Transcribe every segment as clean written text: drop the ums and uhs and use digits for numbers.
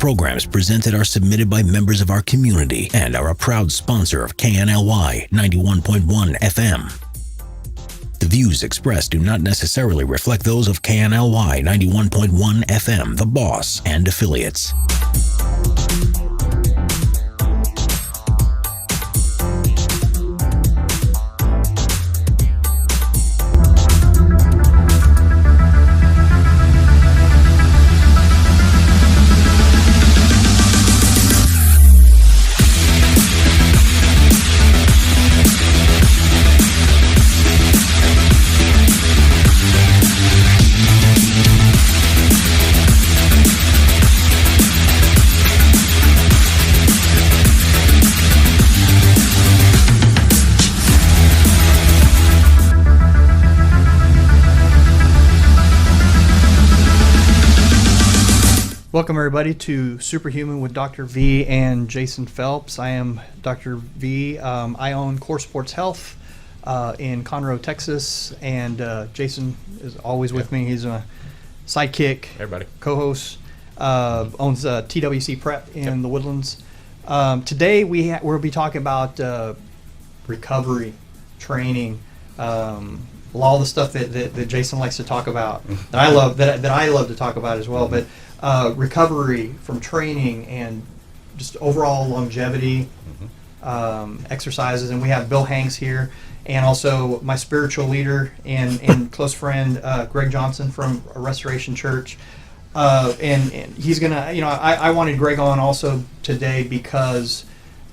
programs presented are submitted by members of our community and are a proud sponsor of KNLY 91.1 FM. The views expressed do not necessarily reflect those of KNLY 91.1 FM, The Boss, and affiliates. Welcome everybody to Superhuman with Dr. V and Jason Phelps. I am Dr. V. I own Core Sports Health in Conroe, Texas, and Jason is always with me. He's a sidekick, everybody, co-host, owns TWC Prep in the Woodlands. Today we'll be talking about recovery, training, all the stuff that Jason likes to talk about, that I love to talk about as well. But recovery from training and just overall longevity, exercises. And we have Bill Hanks here, and also my spiritual leader and close friend, Greg Johnson from Restoration Church. And he's gonna, I wanted Greg on also today because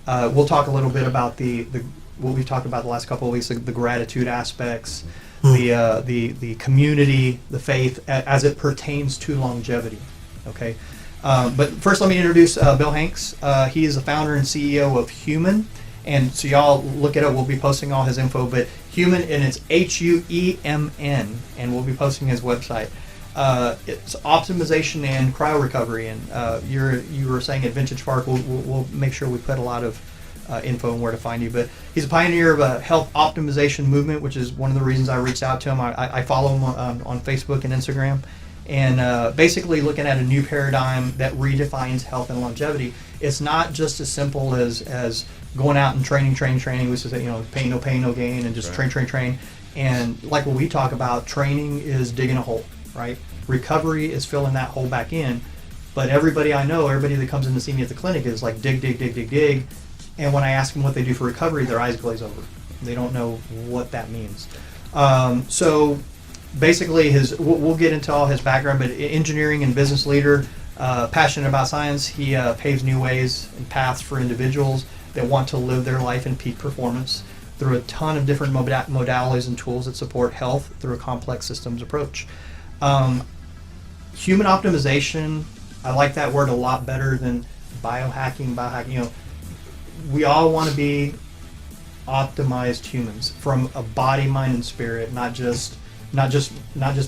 we'll talk a little bit about what we've talked about the last couple of weeks, the gratitude aspects, the community, the faith as it pertains to longevity. Okay, but first let me introduce Bill Hanks. He is the founder and CEO of Huemn, and so y'all look it up. We'll be posting all his info, but Huemn, and it's Huemn, and we'll be posting his website. It's optimization and cryo recovery, and you were saying at Vintage Park. We'll make sure we put a lot of info and where to find you. But he's a pioneer of a health optimization movement, which is one of the reasons I reached out to him. I follow him on Facebook and Instagram. And basically looking at a new paradigm that redefines health and longevity. It's not just as simple as going out and training. We say, pain, no gain, and just right. train. And like what we talk about, training is digging a hole, right? Recovery is filling that hole back in. But everybody that comes in to see me at the clinic is like dig. And when I ask them what they do for recovery, their eyes glaze over. They don't know what that means. So basically, we'll get into all his background, but engineering and business leader, passionate about science. He paves new ways and paths for individuals that want to live their life in peak performance through a ton of different modalities and tools that support health through a complex systems approach. Human optimization, I like that word a lot better than biohacking. We all want to be optimized humans from a body, mind, and spirit, not just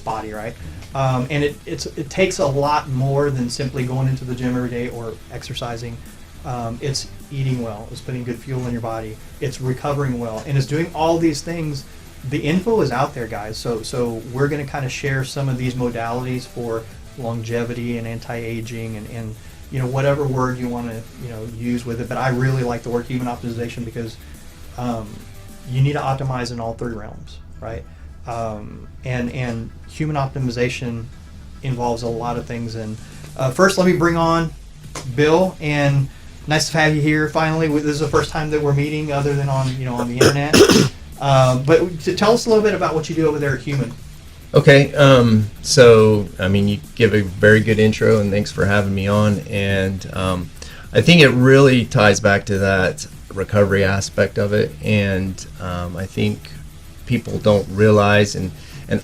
body, right? And it takes a lot more than simply going into the gym every day or exercising. It's eating well, it's putting good fuel in your body, it's recovering well, and it's doing all these things. The info is out there, guys. So we're going to kind of share some of these modalities for longevity and anti-aging and whatever word you want to use with it. But I really like the word human optimization because you need to optimize in all three realms, right? And human optimization involves a lot of things. And first, let me bring on Bill. And nice to have you here. Finally, this is the first time that we're meeting, other than on the internet. But to tell us a little bit about what you do over there at Huemn. Okay. So you give a very good intro, and thanks for having me on. And I think it really ties back to that recovery aspect of it. And I think people don't realize, and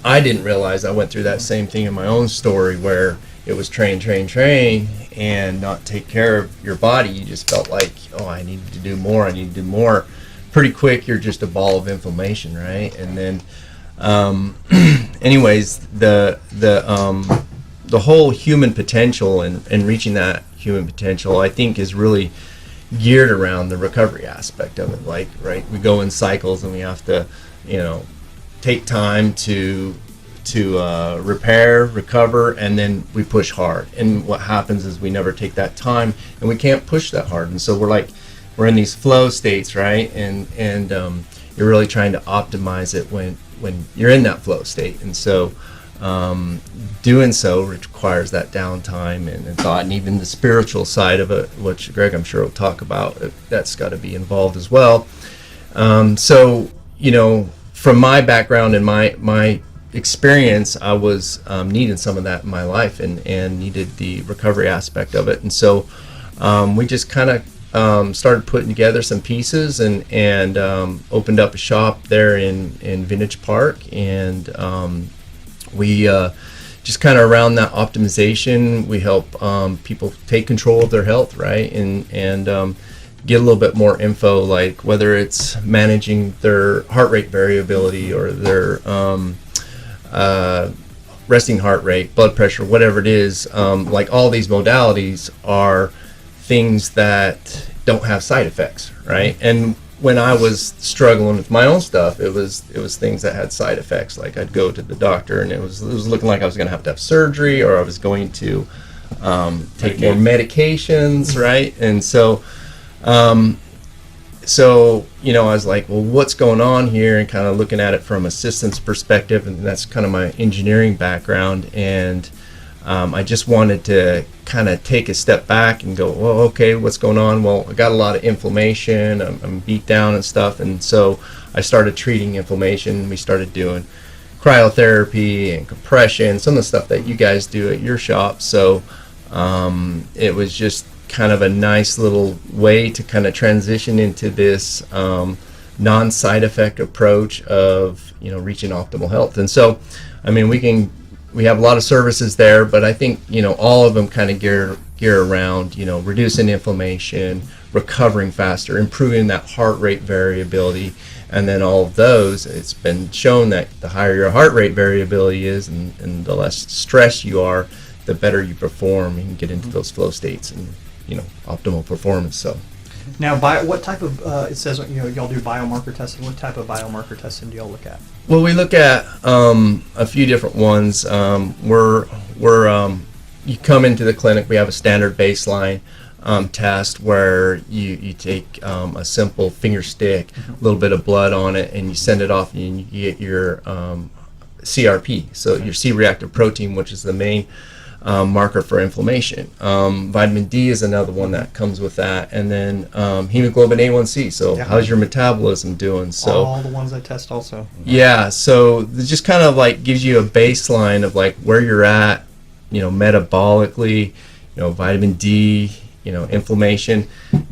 I didn't realize, I went through that same thing in my own story where it was train and not take care of your body. You just felt like, I need to do more. Pretty quick, you're just a ball of inflammation, right? And then anyways, the whole human potential and reaching that human potential, I think, is really geared around the recovery aspect of it. We go in cycles, and we have to take time to repair, recover, and then we push hard. And what happens is we never take that time, and we can't push that hard. And so we're in these flow states, right? And you're really trying to optimize it when you're in that flow state. And so doing so requires that downtime and thought, and even the spiritual side of it, which Greg, I'm sure, will talk about. That's got to be involved as well. So, from my background and my experience, I was needing some of that in my life and needed the recovery aspect of it. And so we just kind of started putting together some pieces and opened up a shop there in Vintage Park. And we just kind of around that optimization, we help people take control of their health, right? And get a little bit more info, like whether it's managing their heart rate variability or their resting heart rate, blood pressure, whatever it is. Like all these modalities are things that don't have side effects, right? And when I was struggling with my own stuff, it was things that had side effects. Like I'd go to the doctor and it was looking like I was going to have surgery, or I was going to take more medications, right? And so I was like, well, what's going on here? And kind of looking at it from a systems perspective, and that's kind of my engineering background. And I just wanted to kind of take a step back and go, well, okay, what's going on? Well, I got a lot of inflammation. I'm beat down and stuff. And so I started treating inflammation. We started doing cryotherapy and compression, some of the stuff that you guys do at your shop. So it was just kind of a nice little way to kind of transition into this non-side effect approach of reaching optimal health. And so we have a lot of services there, but I think all of them kind of gear around reducing inflammation, recovering faster, improving that heart rate variability. And then all of those, it's been shown that the higher your heart rate variability is and the less stress you are, the better you perform and get into those flow states and optimal performance. So now, what type of it says y'all do biomarker testing? What type of biomarker testing do y'all look at? Well, we look at a few different ones. We're you come into the clinic. We have a standard baseline test where you take a simple finger stick, a little bit of blood on it, and you send it off, and you get your CRP, so your C-reactive protein, which is the main marker for inflammation. Vitamin D is another one that comes with that, and then hemoglobin A1C. So how's your metabolism doing? So all the ones I test also. Yeah, so it just kind of like gives you a baseline of like where you're at, metabolically, vitamin D, inflammation,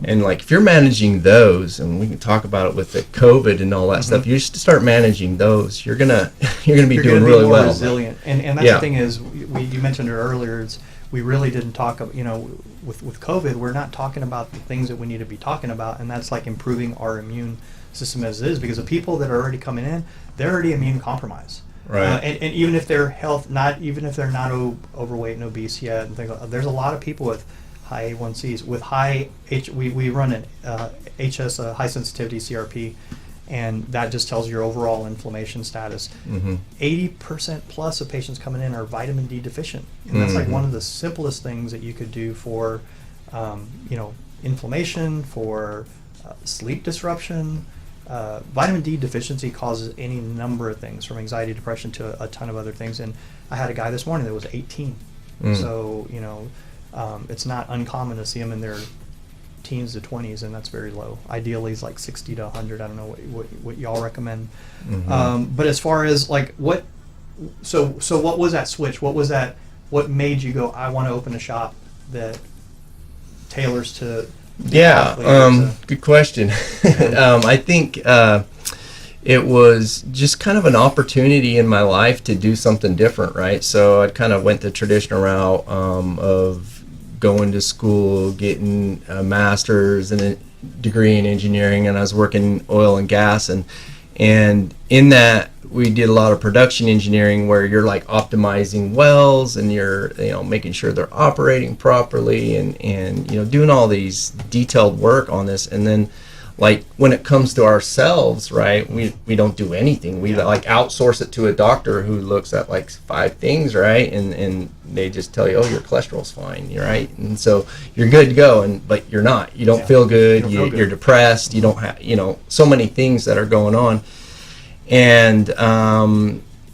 and like if you're managing those, and we can talk about it with the COVID and all that stuff, you just start managing those, you're gonna be doing really more well. Resilient, and that's the thing is, you mentioned it earlier. We really didn't talk. With COVID, we're not talking about the things that we need to be talking about, and that's like improving our immune system as it is, because the people that are already coming in, they're already immune compromised. Right. And even if they're not overweight and obese yet, and things like that, there's a lot of people with high A1Cs, with high we run an HS, high sensitivity CRP, and that just tells your overall inflammation status. 80% plus of patients coming in are vitamin D deficient, and that's like one of the simplest things that you could do for inflammation, for sleep disruption. Vitamin D deficiency causes any number of things, from anxiety, depression to a ton of other things. And I had a guy this morning that was 18, so it's not uncommon to see them in their teens to 20s, and that's very low. Ideally, it's like 60 to 100. I don't know what y'all recommend. But as far as like what was that switch? What was that? What made you go, I want to open a shop that tailors to the athlete? Good question. I think it was just kind of an opportunity in my life to do something different, right? So I kind of went the traditional route of going to school, getting a master's and a degree in engineering, and I was working oil and gas, and in that we did a lot of production engineering where you're like optimizing wells, and you're making sure they're operating properly, and doing all these detailed work on this. And then like when it comes to ourselves, right, we don't do anything. We like outsource it to a doctor who looks at like 5 things, right, and they just tell you, oh, your cholesterol's fine, you're right, and so you're good to go, but you're not. You don't feel good. You're depressed. You don't have, so many things that are going on, and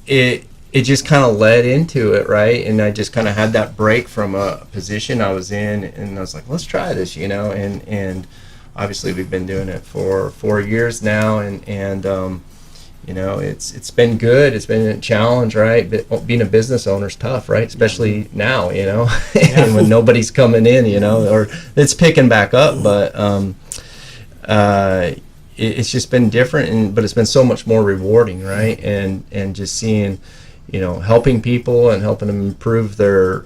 it just kind of led into it, right? And I just kind of had that break from a position I was in, and I was like, let's try this, and obviously we've been doing it for 4 years now, and it's been good. It's been a challenge, right? But being a business owner is tough, right? Especially now, and when nobody's coming in, or it's picking back up, but it's just been different, but it's been so much more rewarding, right? And just seeing, helping people and helping them improve their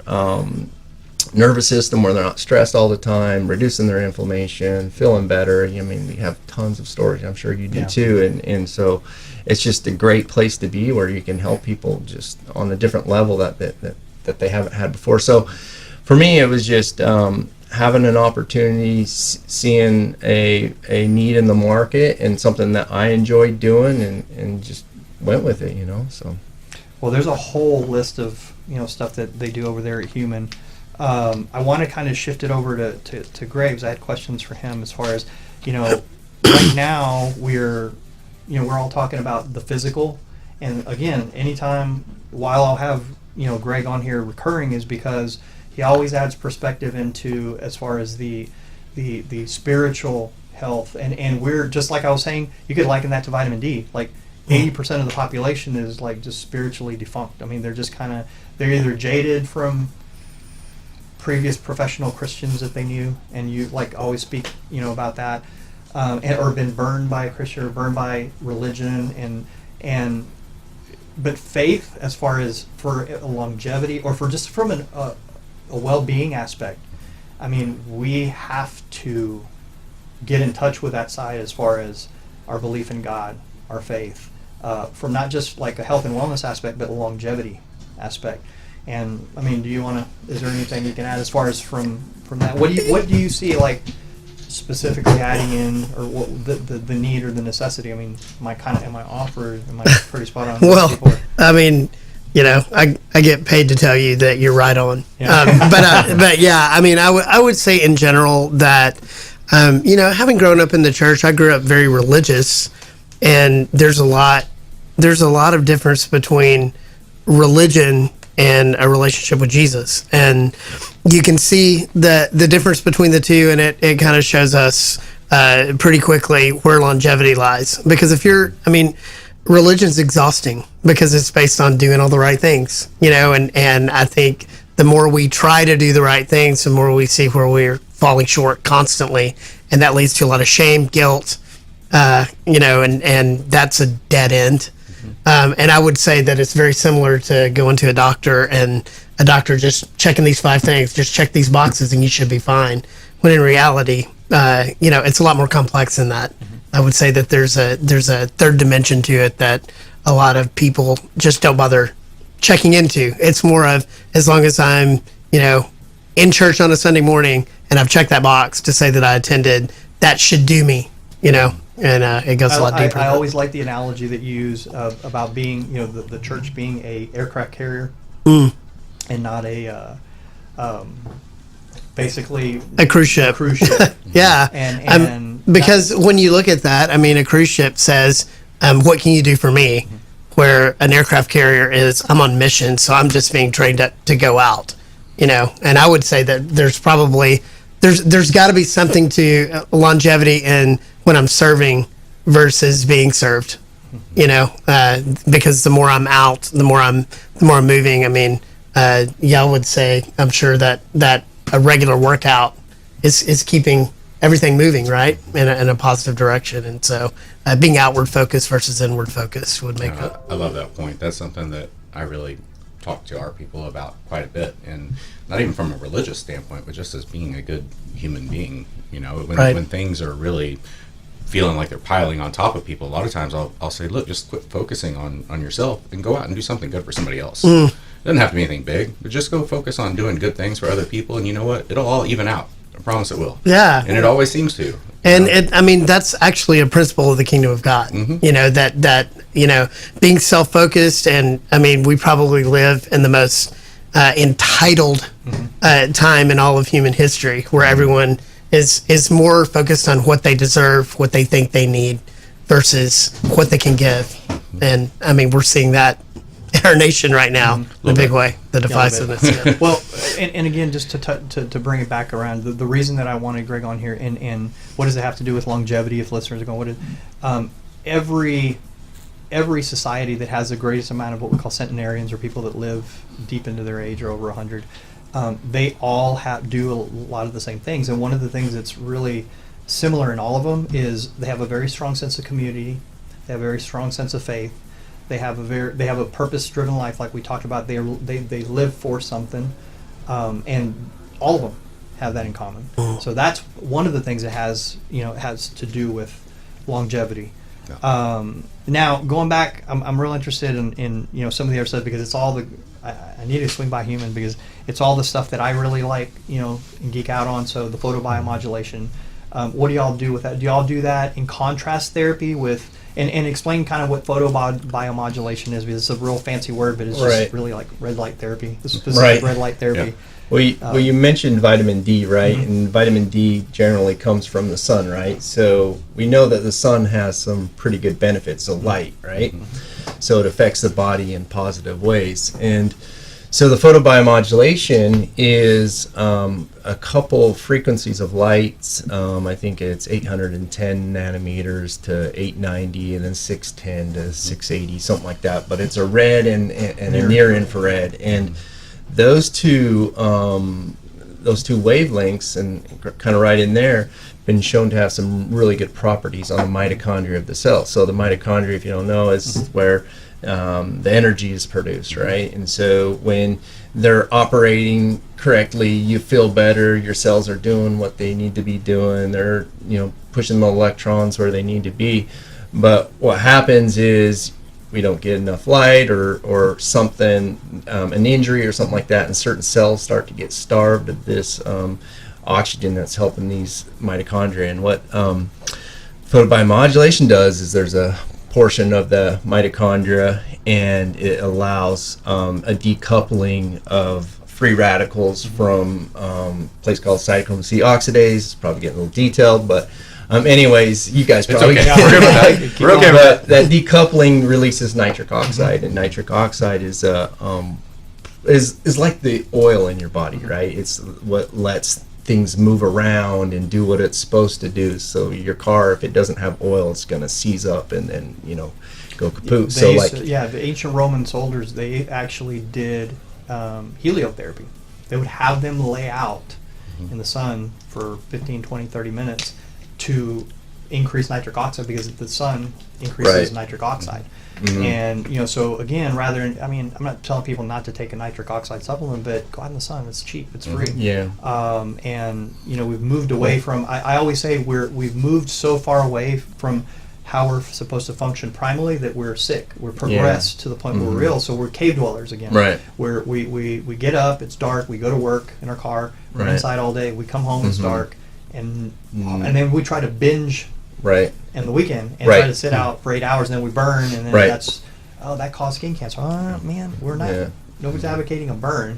nervous system where they're not stressed all the time, reducing their inflammation, feeling better. I mean, we have tons of stories. I'm sure you do too. And so it's just a great place to be where you can help people just on a different level that they haven't had before. So for me, it was just having an opportunity, seeing a need in the market and something that I enjoyed doing, and just went with it, so. Well, there's a whole list of stuff that they do over there at Huemn. I want to kind of shift it over to Graves. I had questions for him as far as right now we're all talking about the physical, and again, anytime while I'll have Greg on here recurring is because he always adds perspective into as far as the spiritual health, and we're just like I was saying, you could liken that to vitamin D. Like 80% of the population is like just spiritually defunct. I mean, they're just they're either jaded from previous professional Christians that they knew, and you like always speak about that, or been burned by a Christian or burned by religion, but faith, as far as for longevity or for just from a well-being aspect, I mean, we have to get in touch with that side as far as our belief in God, our faith, from not just like a health and wellness aspect, but a longevity aspect. And I mean, is there anything you can add as far as from that? What do you see like specifically adding in, or what the need or the necessity? I mean, am I off, or am I pretty spot on? Well, I mean, I get paid to tell you that you're right on. Yeah. But yeah, I mean, I would say in general that having grown up in the church, I grew up very religious, and there's a lot of difference between religion and a relationship with Jesus, and you can see the difference between the two, and it kind of shows us pretty quickly where longevity lies. Because religion's exhausting because it's based on doing all the right things, and I think the more we try to do the right things, the more we see where we're falling short constantly, and that leads to a lot of shame, guilt, and that's a dead end. And I would say that it's very similar to going to a doctor and a doctor just checking these 5 things, just check these boxes and you should be fine. When in reality, it's a lot more complex than that. Mm-hmm. I would say that there's a third dimension to it that a lot of people just don't bother checking into. It's more of, as long as I'm, in church on a Sunday morning and I've checked that box to say that I attended, that should do me, and it goes a lot deeper. I always like the analogy that you use about being, the church being a aircraft carrier and not a basically a cruise ship. Yeah, and because when you look at that, I mean, a cruise ship says, "What can you do for me?" Mm-hmm. Where an aircraft carrier is, "I'm on mission, so I'm just being trained to go out." And I would say that there's got to be something to longevity in when I'm serving versus being served, because the more I'm out, the more I'm moving. I mean, y'all would say, I'm sure that a regular workout is keeping everything moving, right, in a positive direction. And so being outward focused versus inward focused would make it. I love that point. That's something that I really talk to our people about quite a bit, and not even from a religious standpoint, but just as being a good human being. When things are really feeling like they're piling on top of people, a lot of times I'll say, look, just quit focusing on yourself and go out and do something good for somebody else. It doesn't have to be anything big, but just go focus on doing good things for other people, and you know what, it'll all even out. I promise it will. Yeah. And it always seems to. And I mean, that's actually a principle of the kingdom of God. You know, that you know, being self-focused, and I mean, we probably live in the most entitled time in all of human history, where everyone is more focused on what they deserve, what they think they need, versus what they can give. And I mean, we're seeing that in our nation right now in a big way, the divisiveness. Yeah. Well, and again, just to bring it back around, the reason that I wanted Greg on here, and what does it have to do with longevity? If listeners are going, every society that has the greatest amount of what we call centenarians, or people that live deep into their age or over 100, they all do a lot of the same things. And one of the things that's really similar in all of them is they have a very strong sense of community, they have a very strong sense of faith. They have a purpose-driven life, like we talked about. They live for something, and all of them have that in common. So that's one of the things that has to do with longevity. Yeah. Now going back, I'm real interested in some of the other stuff, because it's all I need to swing by Huemn, because it's all the stuff that I really like and geek out on. So the photobiomodulation. What do y'all do with that? Do y'all do that in contrast therapy with? And explain kind of what photobiomodulation is, because it's a real fancy word, but it's just really like red light therapy. The specific red light therapy. Yeah. Well, you mentioned vitamin D, right? And vitamin D generally comes from the sun, right? So we know that the sun has some pretty good benefits of light, right? So it affects the body in positive ways. And so the photobiomodulation is a couple frequencies of light. I think it's 810 nanometers to 890, and then 610 to 680, something like that. But it's a red and a near infrared, and those two wavelengths, and kind of right in there, been shown to have some really good properties on the mitochondria of the cell. So the mitochondria, if you don't know, is where the energy is produced, right? And so when they're operating correctly, you feel better, your cells are doing what they need to be doing, they're pushing the electrons where they need to be. But what happens is we don't get enough light, or something, an injury or something like that, and certain cells start to get starved of this oxygen that's helping these mitochondria. And what photobiomodulation does is there's a portion of the mitochondria, and it allows a decoupling of free radicals from a place called cytochrome C oxidase. It's probably getting a little detailed, but anyways, you guys probably okay. We're good with that. We're okay with that. But that decoupling releases nitric oxide, and nitric oxide is like the oil in your body, right? It's what lets things move around and do what it's supposed to do. So your car, if it doesn't have oil, it's going to seize up and then go kaput. The ancient Roman soldiers, they actually did heliotherapy. They would have them lay out in the sun for 15, 20, 30 minutes to increase nitric oxide, because the sun increases nitric oxide. And so again, I'm not telling people not to take a nitric oxide supplement, but go out in the sun. It's cheap, it's free. And we've moved away from, I always say we've moved so far away from how we're supposed to function primally that we're sick. We're progressed to the point where we're ill. So we're cave dwellers again. Right. Where we get up, it's dark, we go to work in our car, we're inside all day, we come home, it's dark, and then we try to binge in the weekend and try to sit out for 8 hours, and then we burn, and then that caused skin cancer. Oh man, we're not. Nobody's advocating a burn.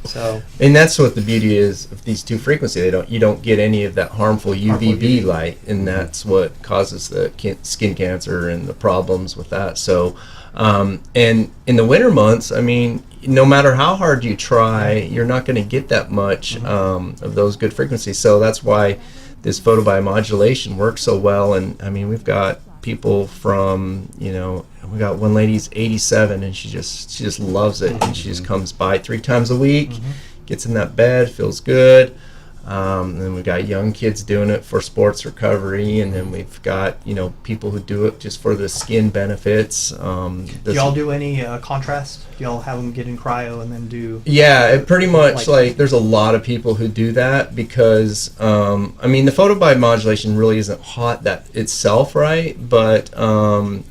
So, and that's what the beauty is of these two frequencies. You don't get any of that harmful UVB light, and that's what causes the skin cancer and the problems with that. So, and in the winter months, I mean, no matter how hard you try, you're not going to get that much of those good frequencies. So that's why this photobiomodulation works so well. And I mean, we've got people from, we got one lady's 87, and she just loves it, and she just comes by 3 times a week, gets in that bed, feels good. And then we've got young kids doing it for sports recovery, and then we've got people who do it just for the skin benefits. Do y'all do any contrast? Do y'all have them get in cryo and then do? Yeah, it pretty much like there's a lot of people who do that, because I mean, the photobiomodulation really isn't hot that itself, right? But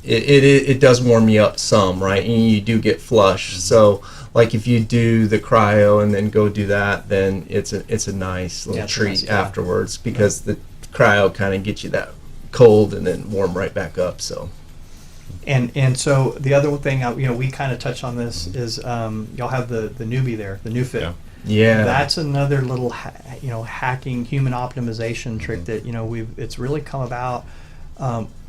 it does warm you up some, right? And you do get flush. So like if you do the cryo and then go do that, then it's a nice little Yeah, it's a treat nice, yeah. afterwards, because the cryo kind of gets you that cold and then warm right back up. So And so the other thing, we kind of touched on this is y'all have the newbie there, the new fit. Yeah. yeah, That's another little hacking human optimization trick that it's really come about.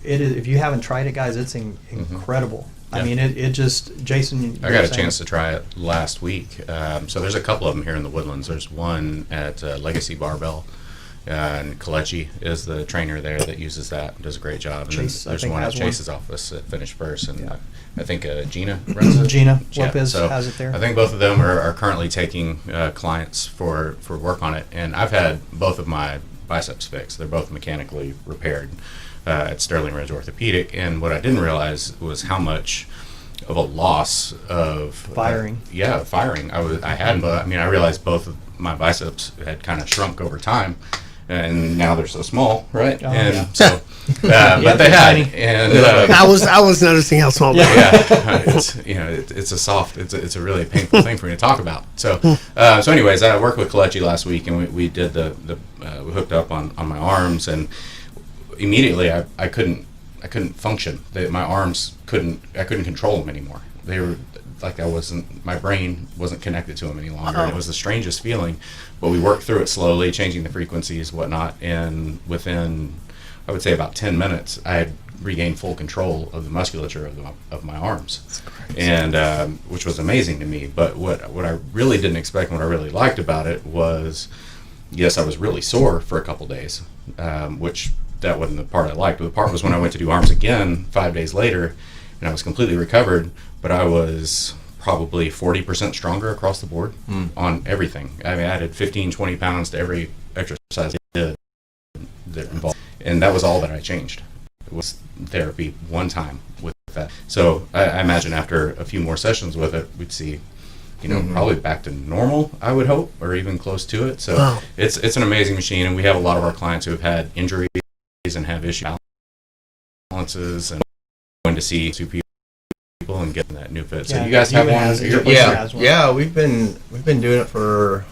It is, if you haven't tried it, guys, it's incredible. I Yeah. mean, it just Jason. I got a chance to try it last week. So there's a couple of them here in the Woodlands. There's one at Legacy Barbell, and Kalechi is the trainer there that uses that. Does a great job. And Chase, then I there's think, one at has one. Chase's office that finished first, and Yeah. I think Gina runs it. Gina Yeah, Lopez so has it there. I think both of them are currently taking clients for work on it, and I've had both of my biceps fixed. They're both mechanically repaired at Sterling Ridge Orthopedic, and what I didn't realize was how much of a loss of Firing. Firing. I had, but I mean, I realized both of my biceps had kind of shrunk over time, and now they're so small, right? Oh, and yeah. so, Yeah, but they they're had, tiny. and I was noticing how small. Yeah. Yeah. it's a really painful thing for me to talk about. So, so anyways, I worked with Kalechi last week, and we did we hooked up on my arms, and immediately I couldn't function. My arms I couldn't control them anymore. They were like my brain wasn't connected to them any longer. And it was the strangest feeling, but we worked through it slowly, changing the frequencies, whatnot, and within, I would say, about 10 minutes, I had regained full control of the musculature of my arms, and which was amazing to me. But what I really didn't expect, and what I really liked about it was, yes, I was really sore for a couple days, which that wasn't the part I liked. The part was when I went to do arms again 5 days later, and I was completely recovered, but I was probably 40% stronger across the board on everything. I mean, I added 15, 20 pounds to every exercise I did that involved, and that was all that I changed. It was therapy one time with that. So I imagine after a few more sessions with it, we'd see, probably back to normal, I would hope, or even close to it. So Wow. it's an amazing machine, and we have a lot of our clients who have had injuries and have issues balances, and going to see two people and getting that new fit. So Yeah, you guys have Huemn one? has it. Your place Yeah. here? has one. Yeah, we've been doing it for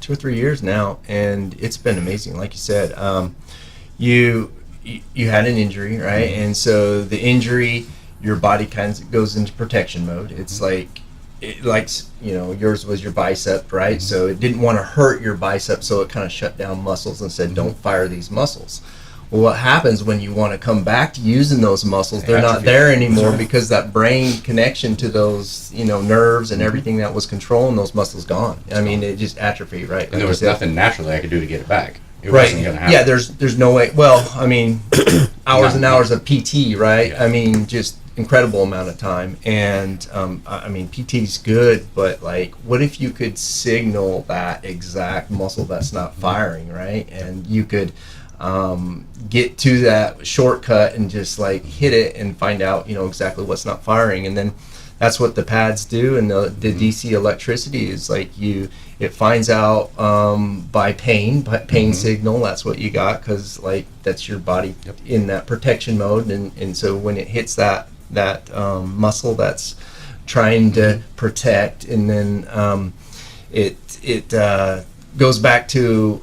2 or 3 years now, and it's been amazing. Like you said, you had an injury, right? And so the injury, your body kind of goes into protection mode. It's like yours was your bicep, right? So it didn't want to hurt your bicep, so it kind of shut down muscles and said, don't fire these muscles. Well, what happens when you want to come back to using those muscles? They're not Atrophy. there anymore because that brain connection to those, nerves and everything that was controlling those muscles gone. I mean, it just atrophy, right? And there was nothing naturally I could do to get it back. It Right. wasn't going to happen. Yeah, there's no way. Well, I mean, hours and hours of PT, right? Yeah. I mean, just incredible amount of time. And I mean, PT's good, but like, what if you could signal that exact muscle that's not firing, right? And you could get to that shortcut and just like hit it and find out, exactly what's not firing. And then that's what the pads do. And the DC electricity is like it finds out by pain signal. That's what you got, because like that's your body in that protection mode. And so when it hits that muscle that's trying to protect, and then it goes back to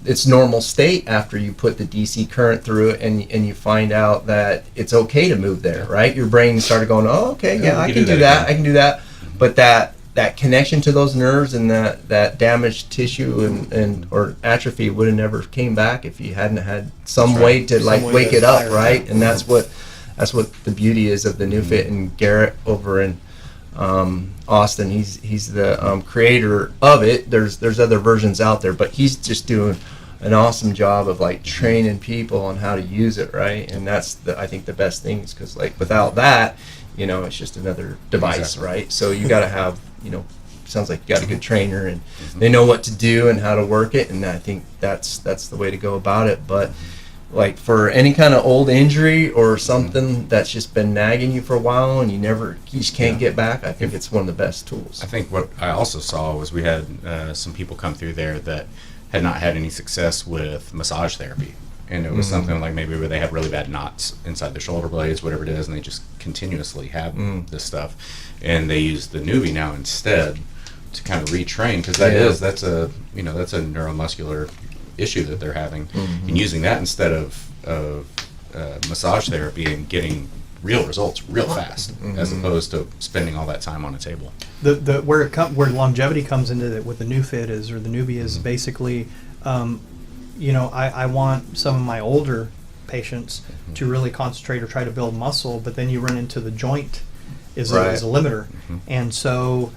its normal state after you put the DC current through it, and you find out that it's okay to move there, right? Your brain started going, oh, okay, yeah, I can do that, I can do that. But that connection to those nerves and that damaged tissue and or atrophy would have never came back if you hadn't had some way to like way wake to it up, fire it right? up. And that's what the beauty is of the new fit. And Garrett over in Austin, he's the creator of it. There's other versions out there, but he's just doing an awesome job of like training people on how to use it, right? And that's I think the best thing is because like without that, it's just another device, Exactly. right? So you got to have, sounds like you got a good trainer and they know what to do and how to work it, and I think that's the way to go about it. But like for any kind of old injury or something that's just been nagging you for a while and you just can't get back, I think it's one of the best tools. I think what I also saw was we had some people come through there that had not had any success with massage therapy. and it was something like maybe where they have really bad knots inside their shoulder blades, whatever it is, and they just continuously have this stuff, and they use the newbie now instead to kind of retrain, because that's a neuromuscular issue that they're having, and using that instead of massage therapy and getting real results real fast, as opposed to spending all that time on a table. Where longevity comes into it, what the new fit is, or the newbie is basically, I want some of my older patients to really concentrate or try to build muscle, but then you run into the joint is a limiter, and so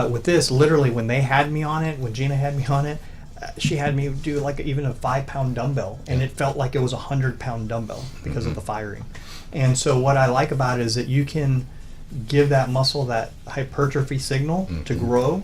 with this, literally when they had me on it, when Gina had me on it, she had me do like even a 5-pound dumbbell, and it felt like it was a 100-pound dumbbell because of the firing. And so what I like about it is that you can give that muscle that hypertrophy signal to grow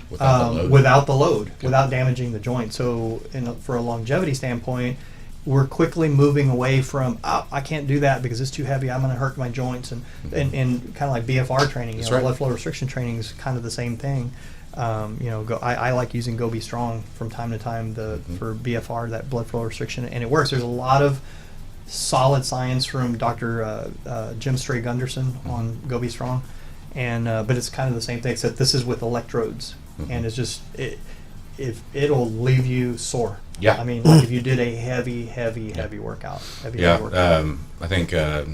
without the load, without damaging the joint. So for a longevity standpoint, we're quickly moving away from, I can't do that because it's too heavy, I'm going to hurt my joints, and kind of like BFR training, blood flow restriction training is kind of the same thing. I like using Go Be Strong from time to time for BFR, that blood flow restriction, and it works. There's a lot of solid science from Dr. Jim Stray-Gunderson on Go Be Strong, and but it's kind of the same thing, except this is with electrodes, and it's just it'll leave you sore. Yeah. I mean, like if you did a heavy workout. Heavy workout. I think I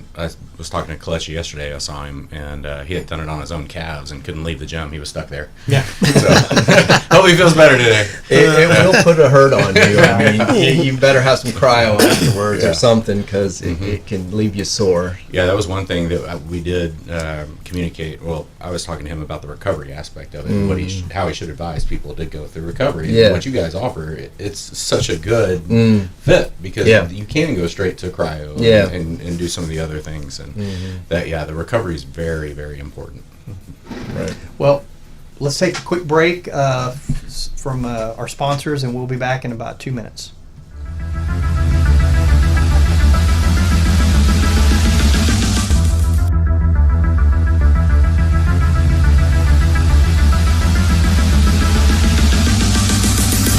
was talking to Kalechi yesterday. I saw him, and he had done it on his own calves and couldn't leave the gym. He was stuck there. Yeah. So, hope he feels better today. It will put a hurt on you. I mean, you better have some cryo afterwards or something, because it can leave you sore. Yeah, that was one thing that we did communicate. Well, I was talking to him about the recovery aspect of it, how he should advise people to go through recovery. Yeah. And what you guys offer, it's such a good fit, because you can go straight to cryo and do some of the other things, and the recovery is very, very important. Right. Well, let's take a quick break from our sponsors, and we'll be back in about 2 minutes.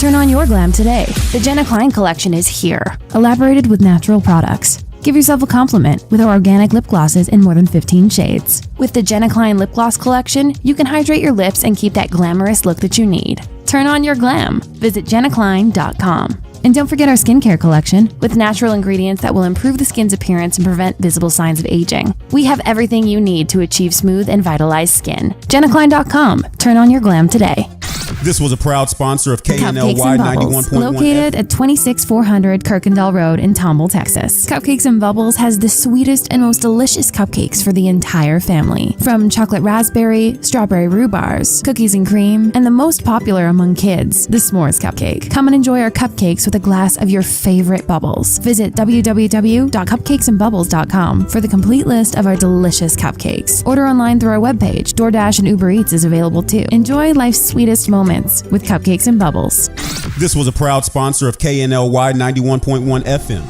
Turn on your glam today. The Jenna Klein collection is here, elaborated with natural products. Give yourself a compliment with our organic lip glosses in more than 15 shades. With the Jenna Klein lip gloss collection, you can hydrate your lips and keep that glamorous look that you need. Turn on your glam. Visit jennaklein.com. And don't forget our skincare collection with natural ingredients that will improve the skin's appearance and prevent visible signs of aging. We have everything you need to achieve smooth and vitalized skin. jennaklein.com. Turn on your glam today. This was a proud sponsor of KNLY Cupcakes and Bubbles, 91.1 located at 26400 Kirkendall Road in Tomball, Texas. Cupcakes and Bubbles has the sweetest and most delicious cupcakes for the entire family. From chocolate raspberry, strawberry rhubars, cookies and cream, and the most popular among kids, the s'mores cupcake. Come and enjoy our cupcakes with a glass of your favorite bubbles. Visit www.cupcakesandbubbles.com for the complete list of our delicious cupcakes. Order online through our webpage. DoorDash and Uber Eats is available too. Enjoy life's sweetest moments with Cupcakes and Bubbles. This was a proud sponsor of KNLY 91.1 FM.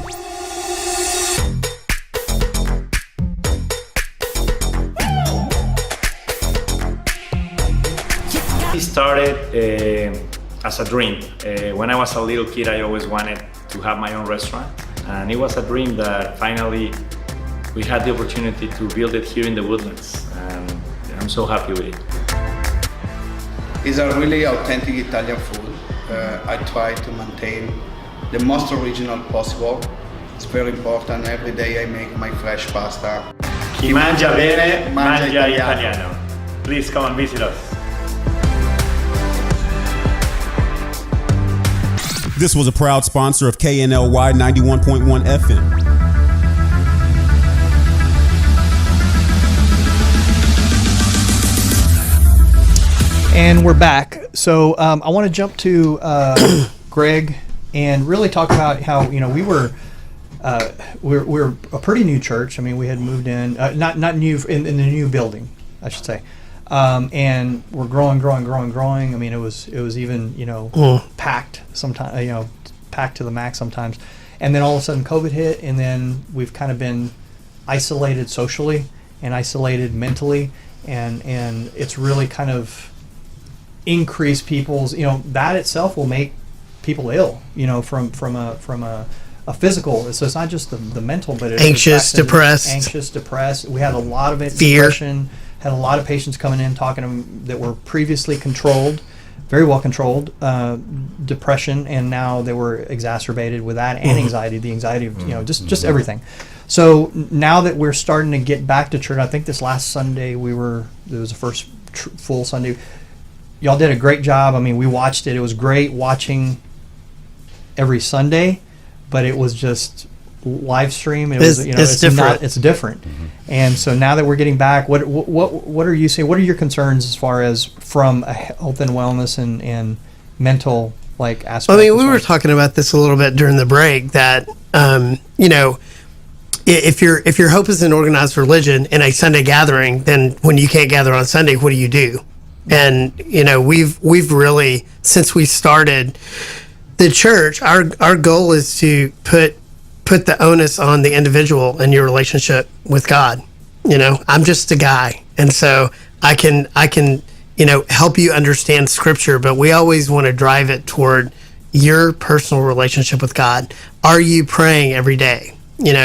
It started as a dream. When I was a little kid, I always wanted to have my own restaurant, and it was a dream that finally we had the opportunity to build it here in the Woodlands, and I'm so happy with it. It's a really authentic Italian food. I try to maintain the most original possible. It's very important. Every day I make my fresh pasta. Chi mangia bene, mangia italiano. Please come and visit us. This was a proud sponsor of KNLY 91.1 FM. And we're back. So I want to jump to Greg and really talk about how we're a pretty new church. I mean, we had moved in, not new in the new building, I should say, and we're growing. I mean, it was even packed sometimes, packed to the max sometimes, and then all of a sudden COVID hit, and then we've kind of been isolated socially and isolated mentally, and it's really kind of increase people's, that itself will make people ill, from a a physical. So it's not just the mental, but it Anxious, depressed. We had a lot of it. Fear. Depression. Had a lot of patients coming in talking to them that were previously controlled, very well controlled, depression, and now they were exacerbated with that and anxiety. The anxiety of just everything. So now that we're starting to get back to church, I think this last Sunday it was the first full Sunday. Y'all did a great job. I mean, we watched it. It was great watching every Sunday, but it was just live stream. It's different. It's different. And so now that we're getting back, what are you saying? What are your concerns as far as from a health and wellness and mental aspect? I mean, we were talking about this a little bit during the break that if your hope is an organized religion in a Sunday gathering, then when you can't gather on Sunday, what do you do? And we've really, since we started the church, our goal is to put the onus on the individual and your relationship with God. I'm just a guy, and so I can help you understand Scripture, but we always want to drive it toward your personal relationship with God. Are you praying every day?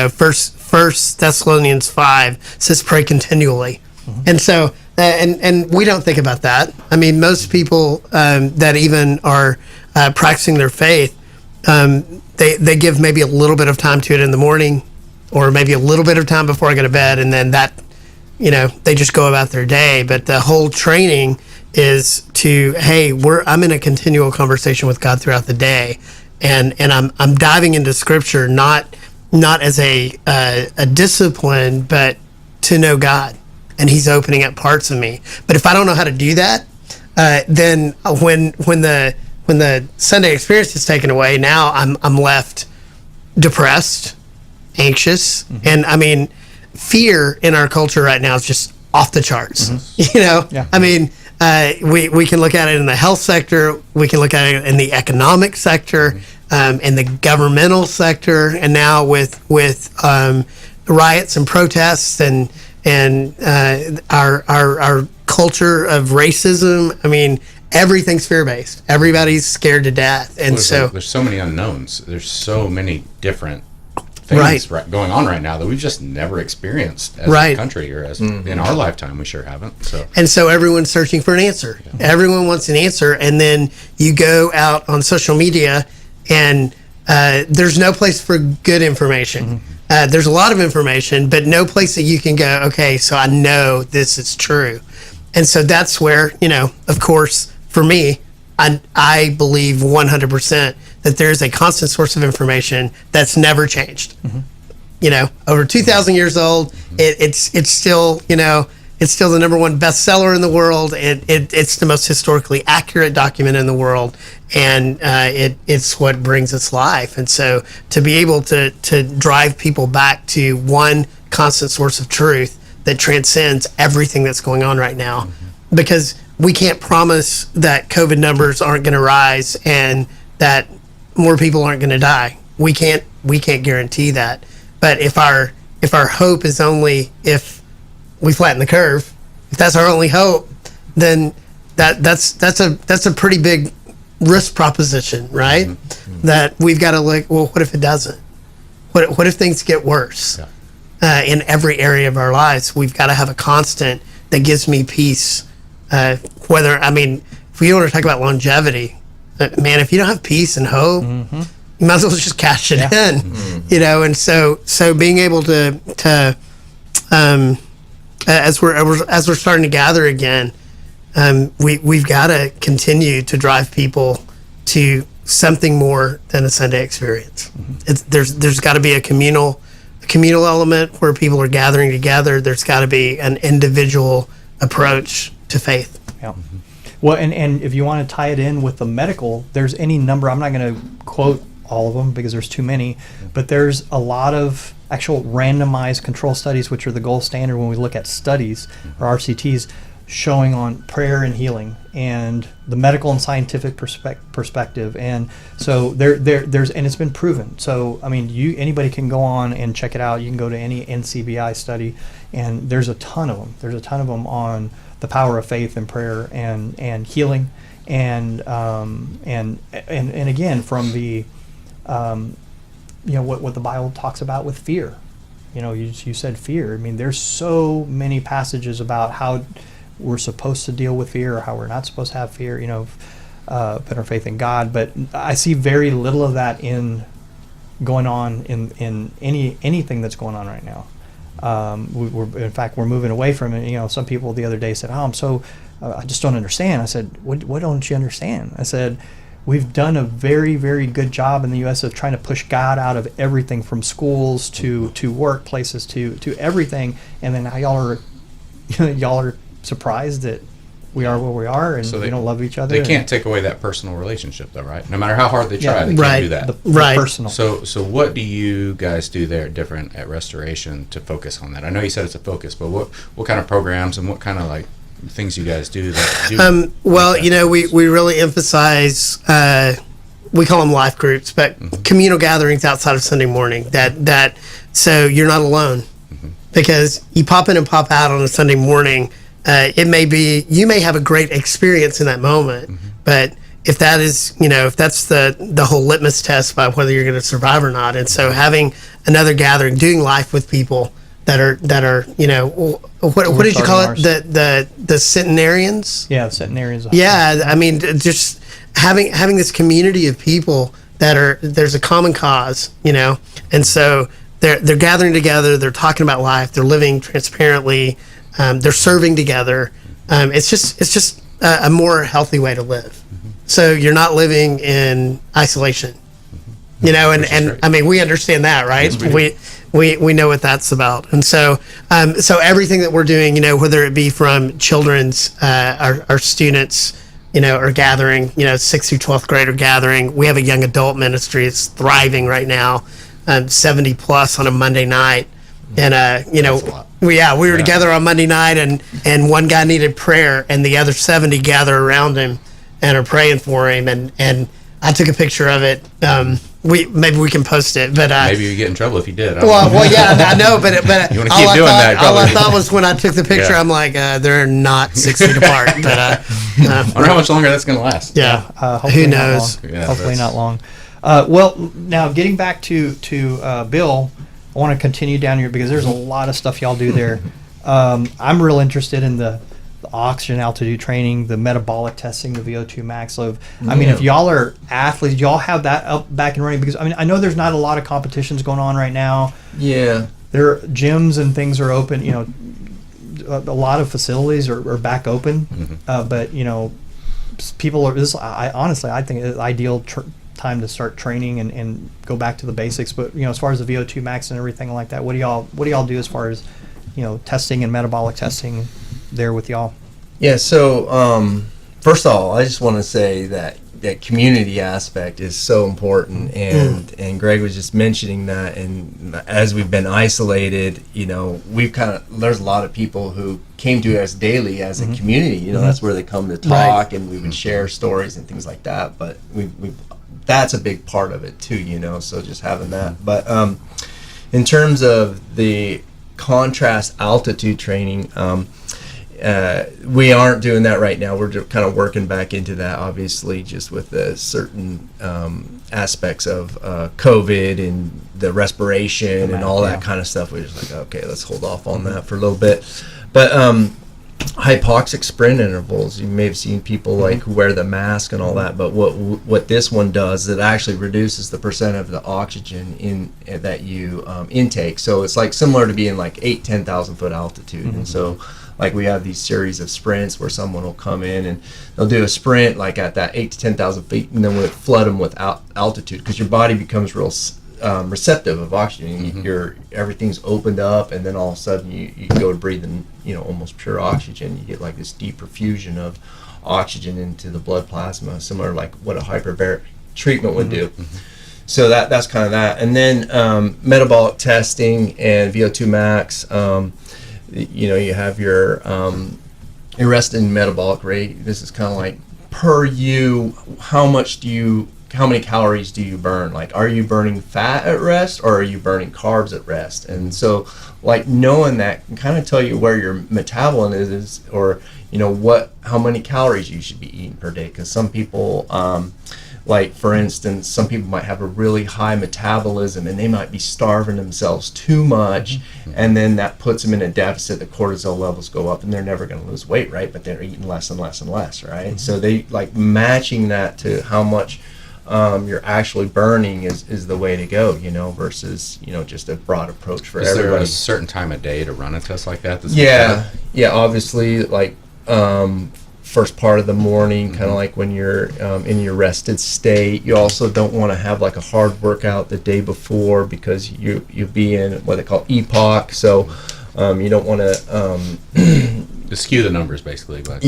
First Thessalonians 5 says pray continually. And so and we don't think about that. I mean, most people that even are practicing their faith, they give maybe a little bit of time to it in the morning, or maybe a little bit of time before I go to bed, and then that, they just go about their day. But the whole training is to, hey, I'm in a continual conversation with God throughout the day, and I'm diving into Scripture not as a discipline, but to know God, and He's opening up parts of me. But if I don't know how to do that, then when the Sunday experience is taken away, now I'm left depressed, anxious, and I mean, fear in our culture right now is just off the charts. Yeah. I mean, we can look at it in the health sector, we can look at it in the economic sector, in the governmental sector, and now with riots and protests and our culture of racism. I mean, everything's fear-based. Everybody's scared to death, and there's so many unknowns. There's so many different things going on right now that we've just never experienced as a country, or as in our lifetime. We sure haven't. So everyone's searching for an answer. Yeah. Everyone wants an answer, and then you go out on social media, and there's no place for good information. There's a lot of information, but no place that you can go, okay, so I know this is true. And so that's where, of course, for me, I believe 100% that there's a constant source of information that's never changed. Over 2,000 years old, it's still, it's still the number one bestseller in the world. It's the most historically accurate document in the world, and it's what brings us life. And so to be able to drive people back to one constant source of truth that transcends everything that's going on right now, because we can't promise that COVID numbers aren't going to rise and that more people aren't going to die. We can't guarantee that. But if our hope is only if we flatten the curve, if that's our only hope, then that's a pretty big risk proposition, right? That we've got to look, well, what if it doesn't? What if things get worse? In every area of our lives, we've got to have a constant that gives me peace. If we want to talk about longevity, man, if you don't have peace and hope, you might as well just cash it in, And so being able to as we're starting to gather again, we've got to continue to drive people to something more than a Sunday experience. There's got to be a communal element where people are gathering together. There's got to be an individual approach to faith. Yeah. Well, and if you want to tie it in with the medical, there's any number. I'm not going to quote all of them because there's too many, but there's a lot of actual randomized control studies, which are the gold standard when we look at studies or RCTs, showing on prayer and healing and the medical and scientific perspective. And so there's and it's been proven. So I mean, anybody can go on and check it out. You can go to any NCBI study, and there's a ton of them. There's a ton of them on the power of faith and prayer and healing, and again from the what the Bible talks about with fear. You said fear. I mean, there's so many passages about how we're supposed to deal with fear or how we're not supposed to have fear, put our faith in God. But I see very little of that going on in anything that's going on right now. In fact, we're moving away from it. Some people the other day said, I just don't understand. I said, what don't you understand? I said, we've done a very, very good job in the U.S. of trying to push God out of everything from schools to workplaces to everything. And then now y'all are surprised that we are where we are and So we don't love each other. They can't take away that personal relationship, though, right? No matter how hard they try, they right. can't do that. The personal. So what do you guys do there different at Restoration to focus on that? I know you said it's a focus, but what kind of programs and what kind of like things you guys do that do well, we really emphasize we call them life groups, but communal gatherings outside of Sunday morning. That so you're not alone, because you pop in and pop out on a Sunday morning. It may be you may have a great experience in that moment, but if that is if that's the whole litmus test about whether you're going to survive or not, and so having another gathering, doing life with people that are what did you call it, the centenarians? Yeah, the centenarians. Yeah, I mean, just having this community of people there's a common cause, and so they're gathering together, they're talking about life, they're living transparently. They're serving together. It's just a more healthy way to live. So you're not living in isolation, and I mean, we understand that, right? Yes, we know what that's about. And so everything that we're doing, whether it be from children's, our students, are gathering, 6th through 12th grade are gathering. We have a young adult ministry. It's thriving right now, 70 plus on a Monday night. And we were together on Monday night, and one guy needed prayer, and the other 70 gather around him and are praying for him. And I took a picture of it. Maybe we can post it, but maybe you get in trouble if you did. Well, yeah, I know, but you want to keep doing that. All I thought was when I took the picture, I'm like, they're not 6 feet apart. But I wonder how much longer that's going to last. Yeah, who knows? Hopefully not long. Well, now getting back to Bill. I want to continue down here because there's a lot of stuff y'all do there. I'm real interested in the oxygen altitude training, the metabolic testing, the VO2 max. If y'all are athletes, y'all have that up back and running, because I know there's not a lot of competitions going on right now. Yeah. There are gyms and things are open. A lot of facilities are back open, but people are. I think it's ideal time to start training and go back to the basics. But as far as the VO2 max and everything like that, what do y'all do as far as testing and metabolic testing there with y'all? Yeah, so first of all, I just want to say that community aspect is so important, and Greg was just mentioning that, and as we've been isolated, we've there's a lot of people who came to us daily as a community. That's where they come to talk, and we would share stories and things like that. But we that's a big part of it too, so just having that. But in terms of the contrast altitude training, we aren't doing that right now. We're just kind of working back into that, obviously, just with the certain aspects of COVID and the respiration and all that kind of stuff. We're just like, okay, let's hold off on that for a little bit. But hypoxic sprint intervals, you may have seen people like who wear the mask and all that, but what this one does, it actually reduces the percent of the oxygen that you intake. So it's like similar to being like 10,000 foot altitude. And so like we have these series of sprints where someone will come in and they'll do a sprint like at that 8 to 10,000 feet, and then we'll flood them with altitude, because your body becomes real receptive of oxygen. Everything's opened up, and then all of a sudden you go to breathe in almost pure oxygen. You get like this deep perfusion of oxygen into the blood plasma, similar like what a hyperbaric treatment would do. So that's kind of that. And then metabolic testing and VO2 max. You have your resting metabolic rate. This is kind of like per you, how many calories do you burn? Like, are you burning fat at rest, or are you burning carbs at rest? And so like knowing that can kind of tell you where your metabolism is, or how many calories you should be eating per day. Because some people like, for instance, some people might have a really high metabolism and they might be starving themselves too much, and then that puts them in a deficit. The cortisol levels go up and they're never going to lose weight, right? But they're eating less and less and less, right? So they like matching that to how much you're actually burning is the way to go, versus, just a broad approach for everybody. Is there a certain time of day to run a test like that? Yeah, obviously, like, first part of the morning, kind of like when you're in your rested state. You also don't want to have like a hard workout the day before, because you'll be in what they call EPOC, so you don't want to to skew the numbers, basically. But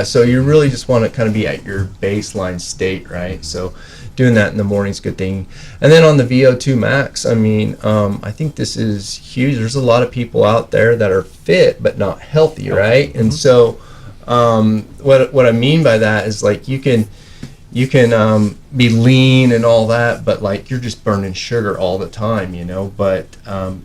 so you really just want to kind of be at your baseline state, right? So doing that in the morning is a good thing. And then on the VO2 max, I mean, I think this is huge. There's a lot of people out there that are fit but not healthy, right? And so what I mean by that is, like, you can be lean and all that, but like you're just burning sugar all the time, but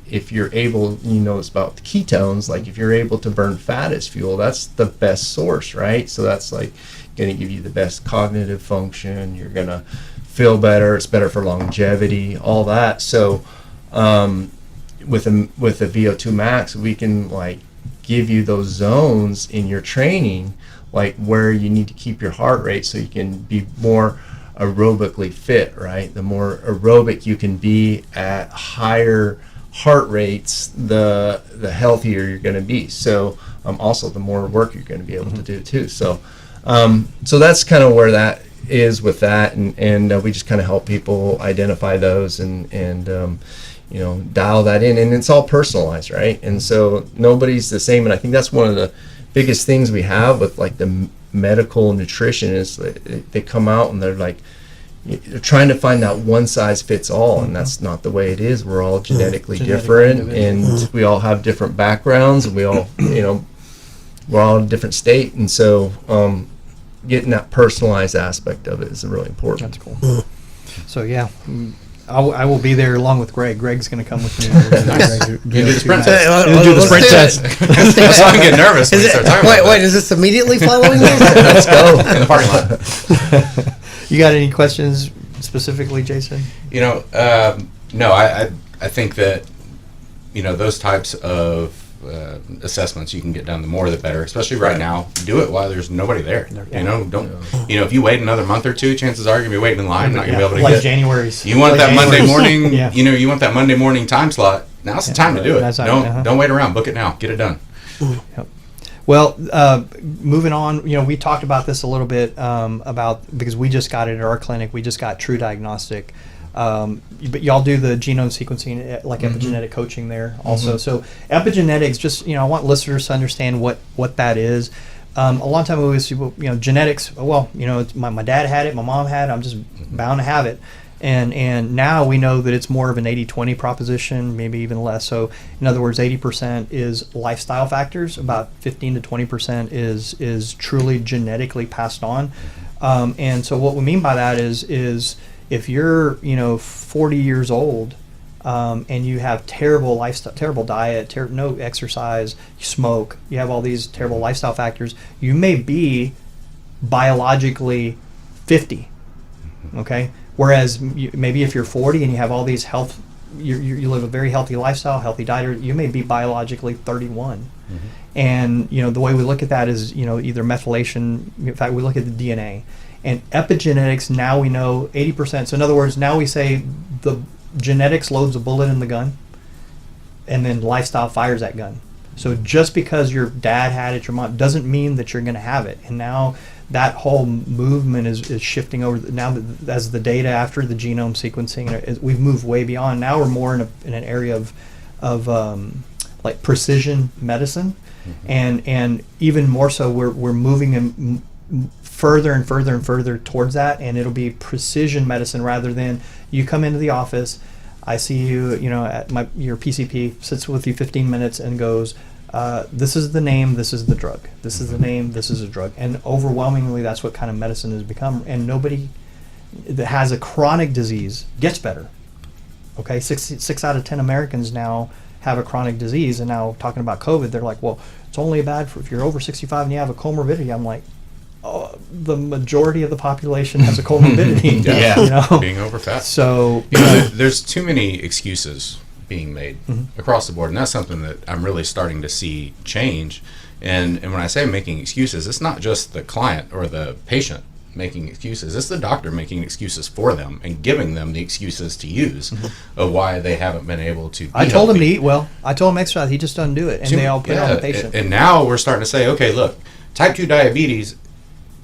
if you're able, it's about the ketones, like if you're able to burn fat as fuel, that's the best source, right? So that's like going to give you the best cognitive function. You're going to feel better. It's better for longevity, all that. So with a VO2 max, we can like give you those zones in your training, like where you need to keep your heart rate so you can be more aerobically fit, right? The more aerobic you can be at higher heart rates, the healthier you're going to be. So also the more work you're going to be able to do too. So that's kind of where that is with that, and we just kind of help people identify those and dial that in, and it's all personalized, right? And so nobody's the same, and I think that's one of the biggest things we have with like the medical nutrition is they come out and they're like, they're trying to find that one size fits all, and that's not the way it is. We're all genetically different, and we all have different backgrounds, and we all, we're all in a different state, and so getting that personalized aspect of it is really important. That's cool. So yeah, I will be there along with Greg. Greg's going to come with me. You do the sprint test. Do the sprint test. That's why I get nervous when you start talking about Wait, is this immediately following this? Let's go in the parking lot. You got any questions specifically, Jason? No, I think that, those types of assessments you can get done, the more the better, especially right now. Do it while there's nobody there. If you wait another month or two, chances are you're going to be waiting in line, not going to be able to get January's. You want that Monday morning, you want that Monday morning time slot. Now's the time to do it. Don't wait around. Book it now. Get it done. Yep. Well, moving on, we talked about this a little bit because we just got it at our clinic. We just got True Diagnostic. But y'all do the genome sequencing, like epigenetic coaching there also. So epigenetics, just, I want listeners to understand what that is. A long time ago, genetics, it's my dad had it, my mom had it, I'm just bound to have it. And now we know that it's more of an 80-20 proposition, maybe even less. So in other words, 80% is lifestyle factors, about 15 to 20% is truly genetically passed on. And so what we mean by that is if you're 40 years old and you have terrible lifestyle, terrible diet, no exercise, you smoke, you have all these terrible lifestyle factors, you may be biologically 50. Okay. Whereas maybe if you're 40 and you have all these health, you live a very healthy lifestyle, healthy diet, you may be biologically 31. And the way we look at that is either methylation. In fact, we look at the DNA. And epigenetics, now we know 80%. So in other words, now we say the genetics loads a bullet in the gun, and then lifestyle fires that gun. So just because your dad had it, your mom, doesn't mean that you're going to have it. And now that whole movement is shifting over. Now that as the data after the genome sequencing, we've moved way beyond. Now we're more in an area of like precision medicine, and even more so, we're moving further and further and further towards that, and it'll be precision medicine rather than you come into the office, I see you, at your PCP sits with you 15 minutes and goes, this is the name, this is the drug. This is the name, this is a drug. And overwhelmingly, that's what kind of medicine has become. And nobody that has a chronic disease gets better. Okay, 6 out of 10 Americans now have a chronic disease, and now talking about COVID, they're like, well, it's only bad for if you're over 65 and you have a comorbidity. I'm like, the majority of the population has a comorbidity. Yeah. You know? Being overfat. So there's too many excuses being made across the board, and that's something that I'm really starting to see change. And when I say making excuses, it's not just the client or the patient making excuses, it's the doctor making excuses for them and giving them the excuses to use of why they haven't been able to be I told him to healthy. eat well. I told him exercise. He just doesn't do it, and they all put it on the patient. And now we're starting to say, okay, look, type 2 diabetes,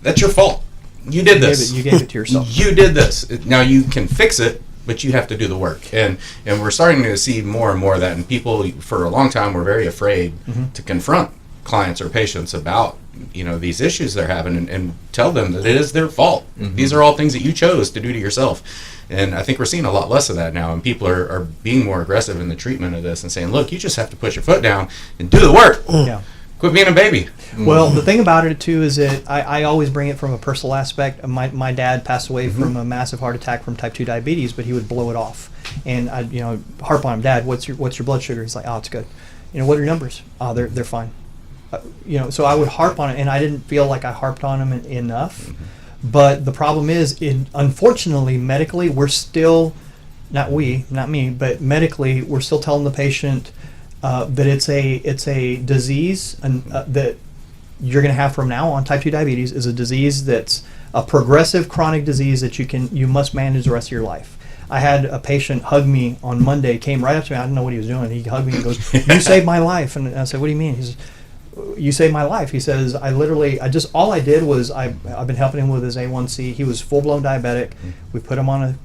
that's your fault. You did this. You gave it to yourself. You did this. Now you can fix it, but you have to do the work. And we're starting to see more and more of that. And people, for a long time, were very afraid to confront clients or patients about these issues they're having and tell them that it is their fault. These are all things that you chose to do to yourself. And I think we're seeing a lot less of that now, and people are being more aggressive in the treatment of this and saying, look, you just have to put your foot down and do the work. Yeah. Quit being a baby. Well, the thing about it too is that I always bring it from a personal aspect. My dad passed away from a massive heart attack from type 2 diabetes, but he would blow it off. And I harp on him, Dad, what's your blood sugar? He's like, oh, it's good. What are your numbers? Oh, they're fine. So I would harp on it, and I didn't feel like I harped on him enough. But the problem is, unfortunately, medically, we're still, not me, but medically, we're still telling the patient that it's a disease that you're going to have from now on. Type 2 diabetes is a disease that's a progressive chronic disease that you must manage the rest of your life. I had a patient hug me on Monday, came right up to me. I didn't know what he was doing. He hugged me and goes, "You saved my life." And I said, "What do you mean?" He says, "You saved my life." He says, all I did was I've been helping him with his A1C. He was full-blown diabetic. We put him on a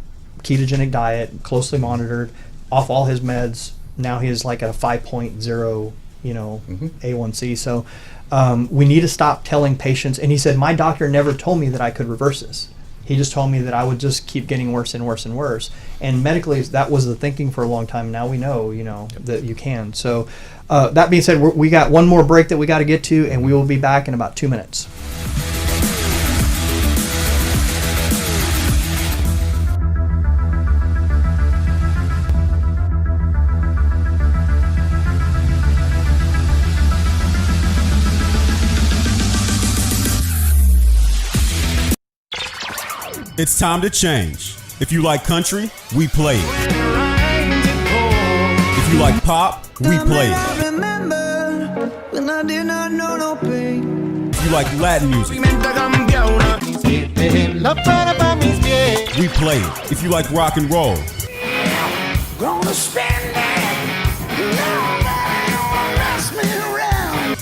ketogenic diet, closely monitored, off all his meds. Now he is like at a 5.0, A1C. So we need to stop telling patients. And he said, my doctor never told me that I could reverse this. He just told me that I would just keep getting worse and worse and worse. And medically, that was the thinking for a long time. Now we know, that you can. So that being said, we got one more break that we got to get to, and we will be back in about 2 minutes. It's time to change. If you like country, we play it. If you like pop, we play it. If you like Latin music, we play it. If you like rock and roll,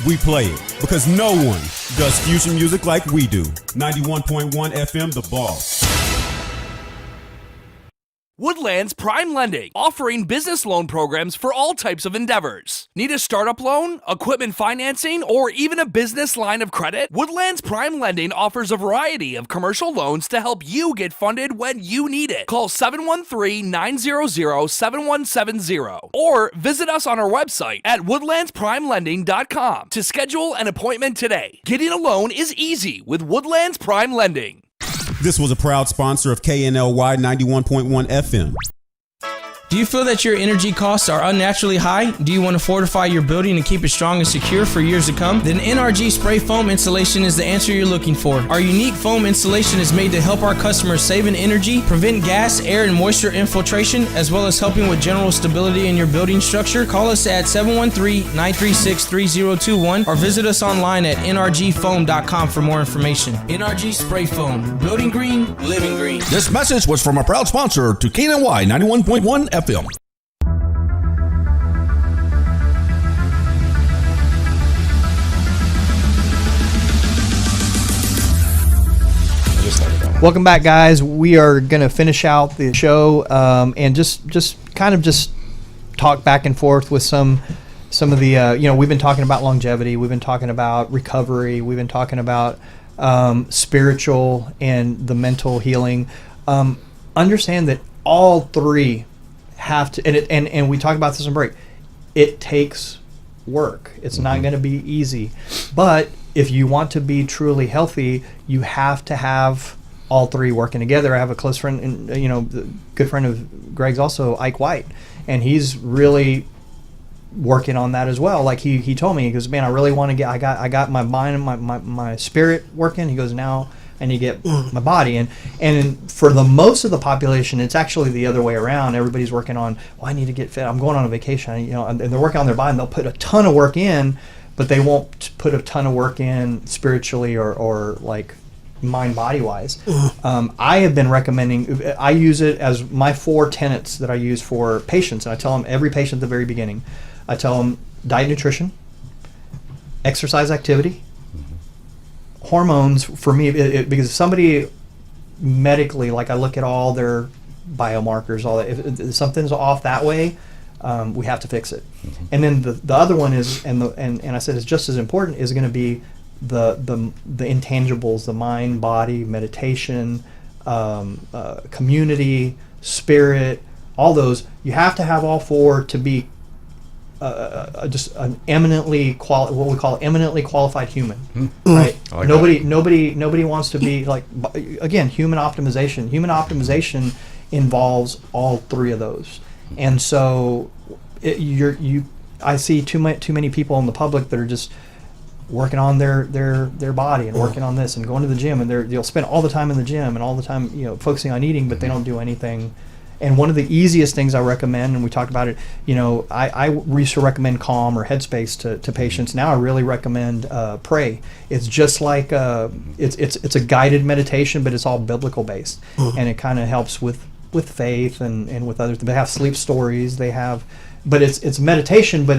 we play it. Because no one does fusion music like we do. 91.1 FM, The Boss. Woodlands Prime Lending, offering business loan programs for all types of endeavors. Need a startup loan, equipment financing, or even a business line of credit? Woodlands Prime Lending offers a variety of commercial loans to help you get funded when you need it. Call 713-900-7170 or visit us on our website at woodlandsprimelending.com to schedule an appointment today. Getting a loan is easy with Woodlands Prime Lending. This was a proud sponsor of KNLY 91.1 FM. Do you feel that your energy costs are unnaturally high? Do you want to fortify your building and keep it strong and secure for years to come? Then NRG Spray Foam Installation is the answer you're looking for. Our unique foam installation is made to help our customers save in energy, prevent gas, air, and moisture infiltration, as well as helping with general stability in your building structure. Call us at 713-936-3021 or visit us online at nrgfoam.com for more information. NRG Spray Foam. Building green, living green. This message was from a proud sponsor to KNY 91.1 FM. Welcome back, guys. We are going to finish out the show and just talk back and forth with some of the we've been talking about longevity, we've been talking about recovery, we've been talking about spiritual and the mental healing. Understand that all three have to, and we talked about this in break. It takes work. It's not going to be easy, but if you want to be truly healthy, you have to have all three working together. I have a close friend, and good friend of Greg's also, Ike White, and he's really working on that as well. Like he told me, he goes, man, I really want to get, I got my mind and my spirit working. He goes, now I need to get my body. And for the most of the population, it's actually the other way around. Everybody's working on, well, I need to get fit. I'm going on a vacation, you know, and they're working on their body, and they'll put a ton of work in, but they won't put a ton of work in spiritually or like mind body wise. I have been recommending, I use it as my 4 tenets that I use for patients, and I tell them, every patient at the very beginning, I tell them diet, nutrition, exercise, activity, hormones. For me, because if somebody medically, like I look at all their biomarkers, all that, if something's off that way, we have to fix it. And then the other one is, and I said it's just as important, is going to be the intangibles, the mind, body, meditation, community, spirit, all those. You have to have all 4 to be just an eminently what we call eminently qualified human, right? Like nobody wants to be like, again, human optimization. Human optimization involves all 3 of those, and so I see too many people in the public that are just working on their body and working on this and going to the gym, and they'll spend all the time in the gym and all the time, you know, focusing on eating, but they don't do anything. And one of the easiest things I recommend, and we talked about it, you know, I used to recommend Calm or Headspace to patients. Now I really recommend Pray. It's just like it's a guided meditation, but it's all biblical based, and it kind of helps with faith and with others. They have sleep stories. They have, but it's meditation, but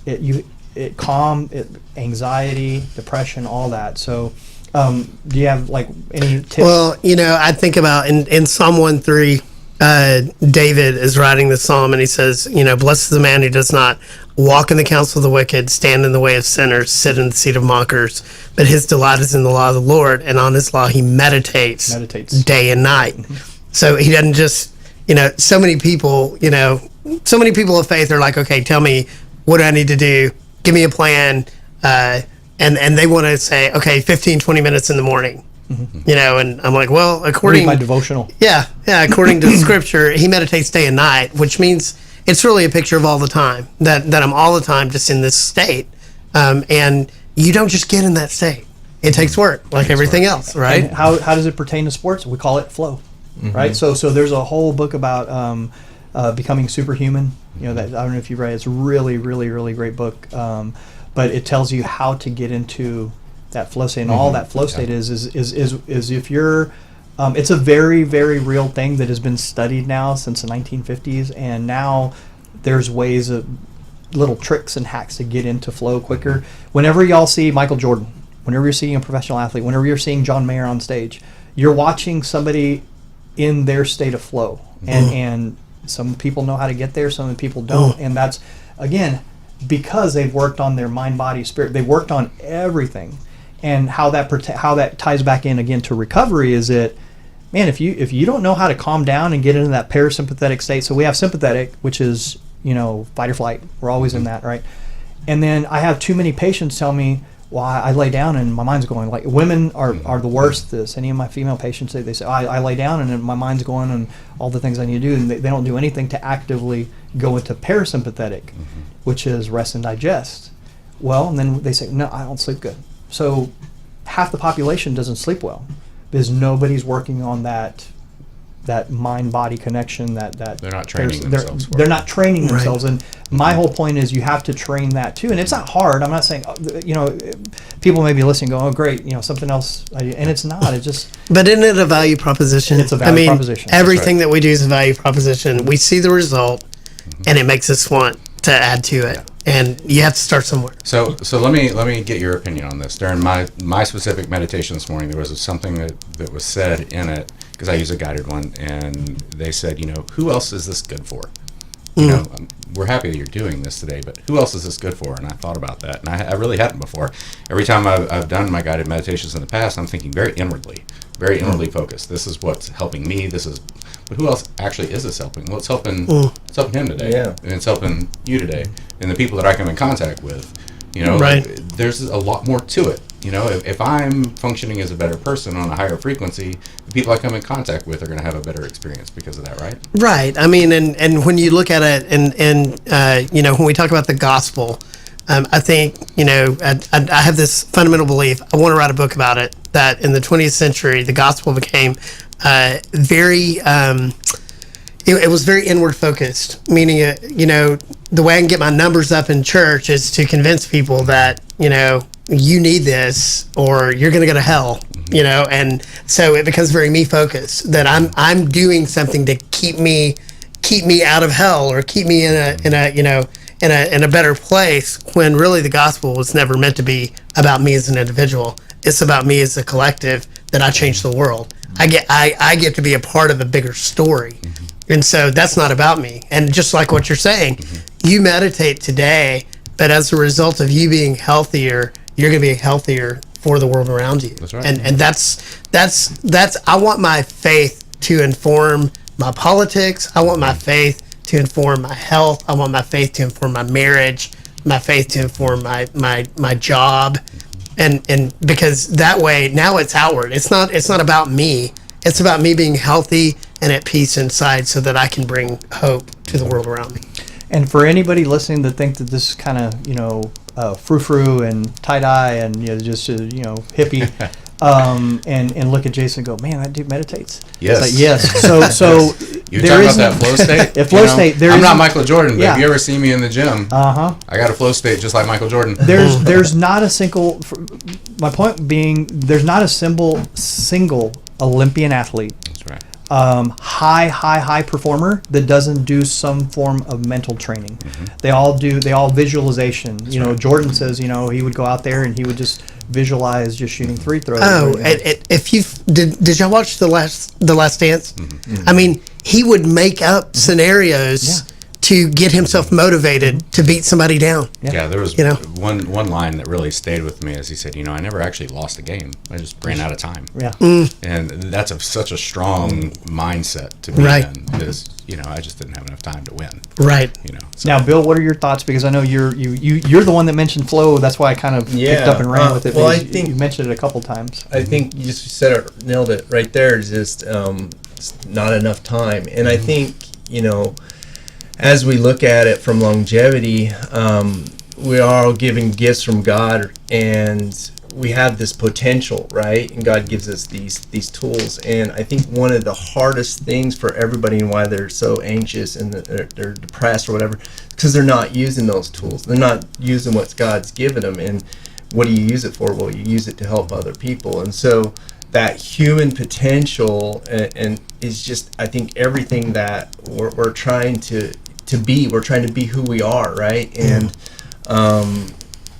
it calm, anxiety, depression, all that. So. Do you have like any tips? Well, you know, I think about in Psalm 1:3, David is writing the psalm, and he says, you know, blessed is the man who does not walk in the counsel of the wicked, stand in the way of sinners, sit in the seat of mockers, but his delight is in the law of the Lord, and on his law he meditates day and night. So he doesn't just, you know, so many people of faith are like, okay, tell me what do I need to do, give me a plan, and they want to say, okay, 15, 20 minutes in the morning, you know, and I'm like, well, according my devotional. Yeah, according to the scripture, he meditates day and night, which means it's really a picture of all the time, that I'm all the time just in this state. And you don't just get in that state. It takes work, like everything else, right? And how does it pertain to sports? We call it flow, right? So there's a whole book about becoming superhuman. You know, that I don't know if you've read it. It's a really, really, really great book. But it tells you how to get into that flow state, and all that flow state is if you're, it's a very, very real thing that has been studied now since the 1950s, and now there's ways of little tricks and hacks to get into flow quicker. Whenever y'all see Michael Jordan, whenever you're seeing a professional athlete, whenever you're seeing John Mayer on stage, you're watching somebody in their state of flow, and some people know how to get there, some people don't, and that's, again, because they've worked on their mind, body, spirit. They've worked on everything, and how that ties back in again to recovery is that, man, if you don't know how to calm down and get into that parasympathetic state. So we have sympathetic, which is, you know, fight or flight. We're always in that, right? And then I have too many patients tell me, well, I lay down and my mind's going. Like, women are the worst at this. Any of my female patients, they say, I lay down and my mind's going and all the things I need to do, and they don't do anything to actively go into parasympathetic, which is rest and digest. Well, and then they say, no, I don't sleep good. So half the population doesn't sleep well because nobody's working on that mind-body connection. That they're not training themselves. They're not training themselves, and my whole point is you have to train that too. And it's not hard. I'm not saying, you know, people may be listening, go, oh great, you know, something else, and it's not. It's just. But isn't it a value proposition? It's a value proposition. Everything that we do is a value proposition. We see the result, and it makes us want to add to it. And you have to start somewhere. So let me get your opinion on this. During my specific meditation this morning, there was something that was said in it, because I use a guided one, and they said, you know, who else is this good for? You know, we're happy that you're doing this today, but who else is this good for? And I thought about that, and I really hadn't before. Every time I've done my guided meditations in the past, I'm thinking very inwardly focused. This is what's helping me. But who else actually is this helping? Well, it's helping him today, and it's helping you today, and the people that I come in contact with. You know, there's a lot more to it. You know, if I'm functioning as a better person on a higher frequency, the people I come in contact with are going to have a better experience because of that, right? Right. I mean, and when you look at it, and you know, when we talk about the gospel, I think, you know, I have this fundamental belief. I want to write a book about it. That in the 20th century, the gospel became very. It was very inward focused, meaning, you know, the way I can get my numbers up in church is to convince people that, you know, you need this or you're going to go to hell, you know, and so it becomes very me focused, that I'm doing something to keep me out of hell or keep me in a better place, when really the gospel was never meant to be about me as an individual. It's about me as a collective, that I change the world. I get to be a part of a bigger story. And so that's not about me. And just like what you're saying, you meditate today, but as a result of you being healthier, you're going to be healthier for the world around you. That's right. And that's I want my faith to inform my politics. I want my faith to inform my health. I want my faith to inform my marriage, my faith to inform my job. And because that way, now it's outward. It's not about me. It's about me being healthy and at peace inside, so that I can bring hope to the world around me. And for anybody listening that think that this is kind of, you know, frou-frou and tie-dye and, you know, just, you know, hippie, and look at Jason and go, man, that dude meditates. Yes. It's like, yes. So You're talking about that flow state? Flow state. I'm not Michael Jordan, but yeah. if you ever see me in the gym, I got a flow state just like Michael Jordan. There's not a single, my point being, there's not a single Olympian athlete, That's right. high performer that doesn't do some form of mental training. They all visualization. That's you know, right. Jordan says, you know, he would go out there and he would just visualize just shooting free throws. Oh, if you did y'all watch the last Dance? I mean, he would make up scenarios to get himself motivated to beat somebody down. Yeah, there was one line that really stayed with me, as he said, you know, I never actually lost a game. I just ran out of time. Yeah. And that's such a strong mindset to be in, is, you know, I just didn't have enough time to win. Right. You know. So. Now, Bill, what are your thoughts? Because I know you're the one that mentioned flow. That's why I kind of picked up and ran with it. Well, I think you mentioned it a couple times. I think you just said it, nailed it right there. Is just it's not enough time, and I think, you know, as we look at it from longevity, we are all given gifts from God, and we have this potential, right? And God gives us these tools. And I think one of the hardest things for everybody, and why they're so anxious and they're depressed or whatever, because they're not using those tools. They're not using what God's given them. And what do you use it for? Well, you use it to help other people. And so that human potential and is just, I think, everything that we're trying to be. We're trying to be who we are, right? And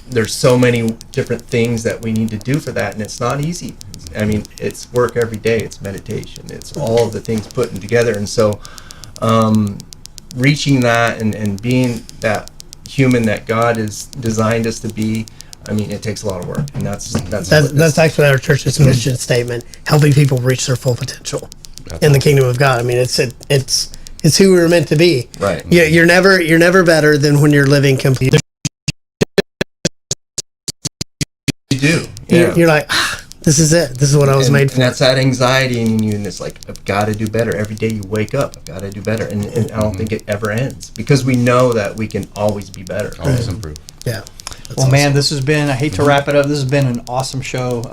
there's so many different things that we need to do for that, and it's not easy. I mean, it's work every day. It's meditation. It's all of the things putting together. And so reaching that and being that human that God has designed us to be, I mean, it takes a lot of work, and that's actually our church's mission statement: helping people reach their full potential in the kingdom of God. I mean, it's who we were meant to be. Right. You're never better than when you're living completely. You do. You're like, this is it. This is what I was made for. And that's that anxiety in you, and it's like, I've got to do better. Every day you wake up, I've got to do better. And I don't think it ever ends, because we know that we can always be better. Always improve. Yeah. Well, man, this has been, I hate to wrap it up, this has been an awesome show.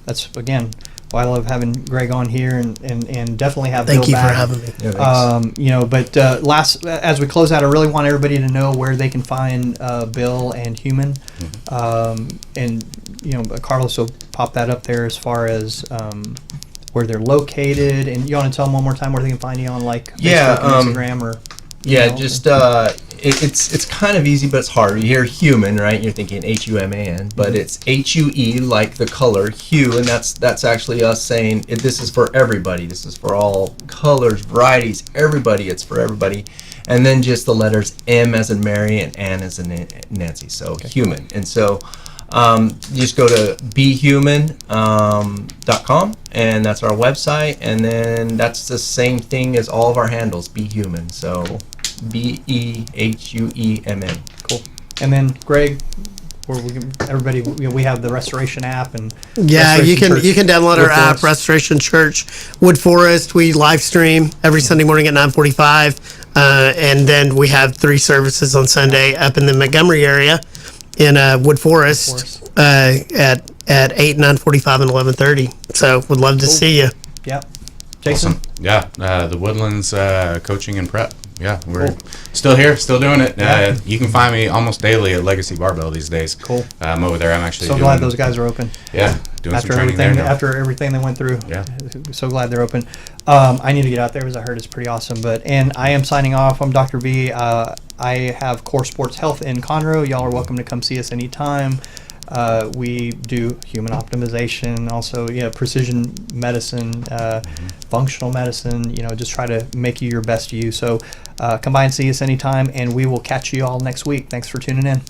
That's, again, why I love having Greg on here, and definitely have Bill back. Thank you for having me. Yeah, you know, but as we close out, I really want everybody to know where they can find Bill and Huemn. And, you know, Carlos will pop that up there as far as where they're located. And you want to tell them one more time where they can find you on, like, Facebook and Instagram or... Yeah, just it's kind of easy, but it's hard. You hear Huemn, right? You're thinking Human, but it's HUE, like the color hue, and that's actually us saying this is for everybody. This is for all colors, varieties, everybody. It's for everybody. And then just the letters M as in Mary and Ann as in Nancy. So Huemn. And so you just go to behuman.com, and that's our website. And then that's the same thing as all of our handles, Be Human. So BEHUEMN. Cool. And then, Greg, where we can, everybody, we have the Restoration app and Yeah, Restoration you can download our Wood app, Forest. Restoration Church, Wood Forest. We live stream every Sunday morning at 9:45, and then we have 3 services on Sunday up in the Montgomery area in Wood Forest, at 8, 9:45, and 11:30. So would love to see you. Yep. Jason? Awesome. Yeah, the Woodlands coaching and prep. Yeah, we're still here, still doing it. You can find me almost daily at Legacy Barbell these days. Cool. I'm over there. I'm actually So glad those guys are open. Yeah, doing After some training there everything, now. after everything they went through. Yeah. So glad they're open. I need to get out there because I heard it's pretty awesome. And I am signing off. I'm Dr. V. I have Core Sports Health in Conroe. Y'all are welcome to come see us anytime. We do human optimization, also precision medicine, functional medicine. Just try to make you your best you. So come by and see us anytime, and we will catch you all next week. Thanks for tuning in.